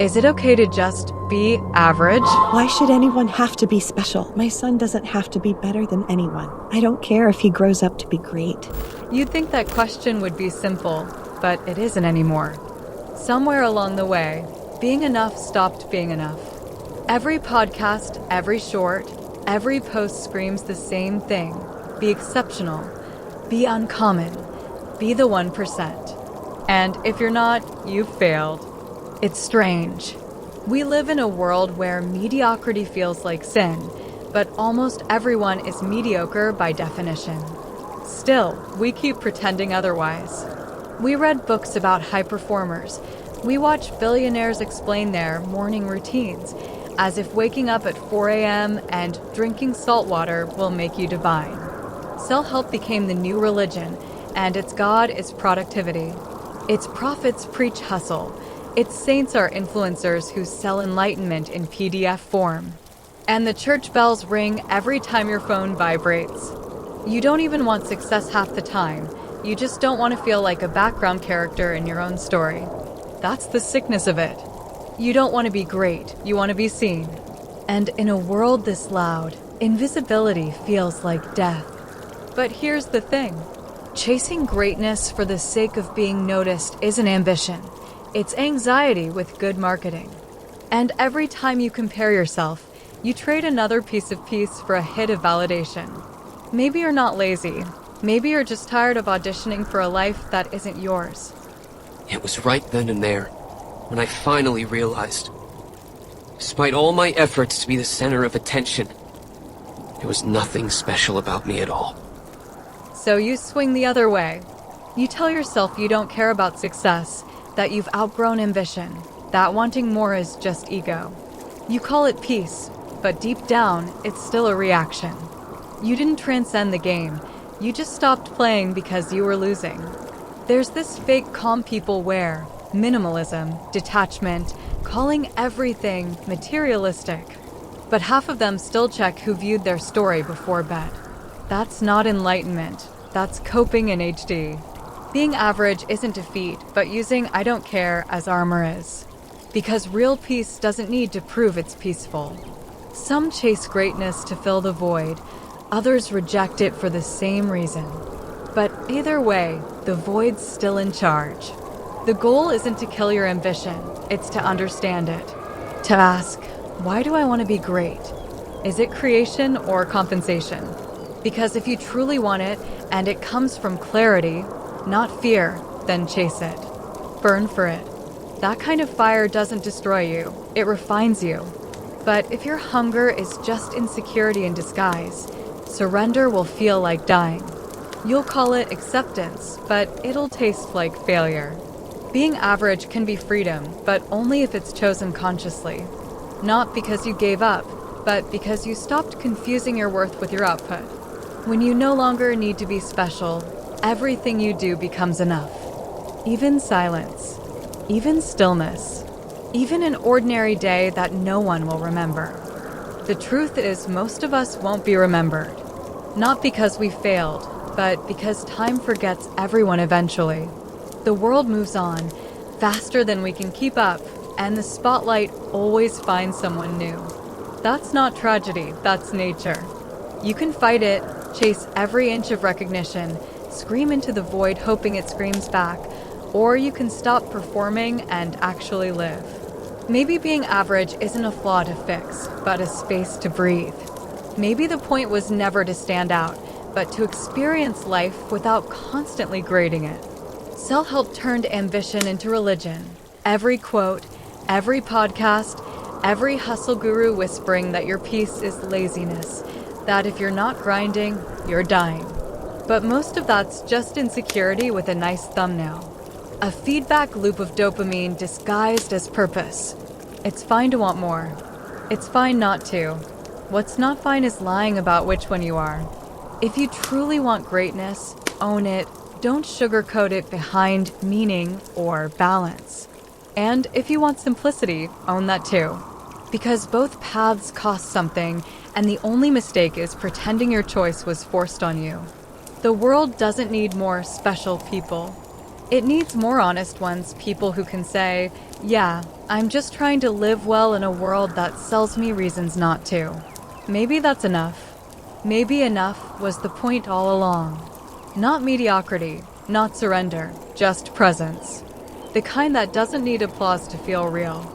Is it okay to just be average? Why should anyone have to be special? My son doesn't have to be better than anyone. I don't care if he grows up to be great. You'd think that question would be simple, but it isn't anymore. Somewhere along the way, being enough stopped being enough. Every podcast, every short, every post screams the same thing. Be exceptional. Be uncommon. Be the 1%. And if you're not, you've failed. It's strange. We live in a world where mediocrity feels like sin, but almost everyone is mediocre by definition. Still, we keep pretending otherwise. We read books about high performers. We watch billionaires explain their morning routines, as if waking up at 4 a.m. and drinking salt water will make you divine. Self-help became the new religion, and its god is productivity. Its prophets preach hustle. Its saints are influencers who sell enlightenment in PDF form. And the church bells ring every time your phone vibrates. You don't even want success half the time. You just don't want to feel like a background character in your own story. That's the sickness of it. You don't want to be great, you want to be seen. And in a world this loud, invisibility feels like death. But here's the thing. Chasing greatness for the sake of being noticed isn't ambition. It's anxiety with good marketing. And every time you compare yourself, you trade another piece of peace for a hit of validation. Maybe you're not lazy. Maybe you're just tired of auditioning for a life that isn't yours. It was right then and there, when I finally realized. Despite all my efforts to be the center of attention, there was nothing special about me at all. So you swing the other way. You tell yourself you don't care about success, that you've outgrown ambition, that wanting more is just ego. You call it peace, but deep down, it's still a reaction. You didn't transcend the game. You just stopped playing because you were losing. There's this fake calm people wear, minimalism, detachment, calling everything materialistic. But half of them still check who viewed their story before bed. That's not enlightenment. That's coping in HD. Being average isn't defeat, but using I don't care as armor is. Because real peace doesn't need to prove it's peaceful. Some chase greatness to fill the void, others reject it for the same reason. But either way, the void's still in charge. The goal isn't to kill your ambition, it's to understand it. To ask, why do I want to be great? Is it creation or compensation? Because if you truly want it, and it comes from clarity, not fear, then chase it. Burn for it. That kind of fire doesn't destroy you, it refines you. But if your hunger is just insecurity in disguise, surrender will feel like dying. You'll call it acceptance, but it'll taste like failure. Being average can be freedom, but only if it's chosen consciously. Not because you gave up, but because you stopped confusing your worth with your output. When you no longer need to be special, everything you do becomes enough. Even silence, even stillness, even an ordinary day that no one will remember. The truth is, most of us won't be remembered. Not because we failed, but because time forgets everyone eventually. The world moves on, faster than we can keep up, and the spotlight always finds someone new. That's not tragedy, that's nature. You can fight it, chase every inch of recognition, scream into the void hoping it screams back, or you can stop performing and actually live. Maybe being average isn't a flaw to fix, but a space to breathe. Maybe the point was never to stand out, but to experience life without constantly grading it. Self-help turned ambition into religion. Every quote, every podcast, every hustle guru whispering that your peace is laziness, that if you're not grinding, you're dying. But most of that's just insecurity with a nice thumbnail. A feedback loop of dopamine disguised as purpose. It's fine to want more. It's fine not to. What's not fine is lying about which one you are. If you truly want greatness, own it. Don't sugarcoat it behind meaning or balance. And if you want simplicity, own that too. Because both paths cost something, and the only mistake is pretending your choice was forced on you. The world doesn't need more special people. It needs more honest ones, people who can say, yeah, I'm just trying to live well in a world that sells me reasons not to. Maybe that's enough. Maybe enough was the point all along. Not mediocrity, not surrender, just presence. The kind that doesn't need applause to feel real.